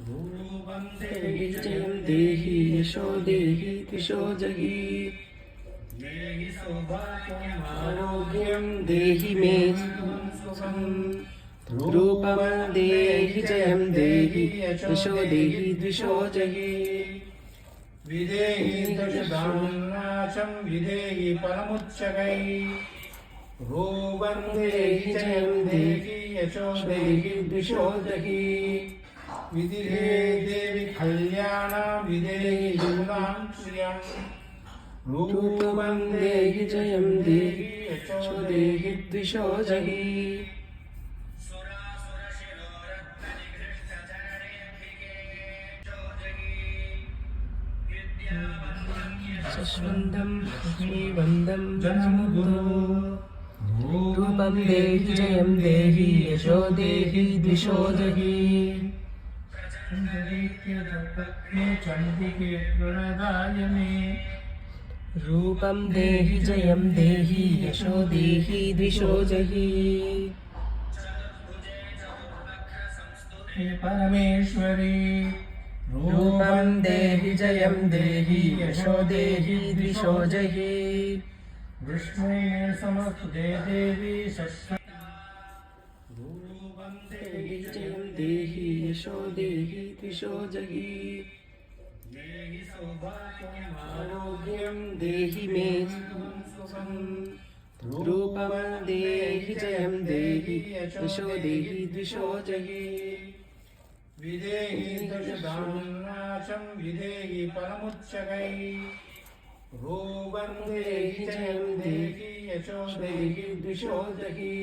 देहि जयं देहि यशो देहि दिशो जहि आरोग्यं देहि मे रूपं देहि जयं देहि यशो देहि दिशो जहि विदेहि दशदान्नाशं विदेहि परमुच्चकै रूपं देहि जयं देहि यशो देहि दिशो जहि विदिहे देवि कल्याणं विदेहि युगां श्रियं रूपं देहि जयं देहि यशो देहि दिशो जहि शश्वन्दं श्रीवन्दं जनमुदो रूपं देहि जयं देहि यशो देहि दिशो जहि चण्डिके प्रणदायिने रूपं देहि जयं देहि यशो देहि दिशो जहि परमेश्वरी रूपं देहि जयं देहि यशो देहि दिशो जहि विष्णुवे समस्तुते देवी रूपं देहि जयं देहि यशो देहि दिशो जहि आरोग्यं देहि मे रूपं देहि जयं देहि यशो देहि दिशो जहि विदेहि दशदान्नाशं विदेहि परमुच्चकै रूपं देहि जयं देहि यशो देहि दिशो जहि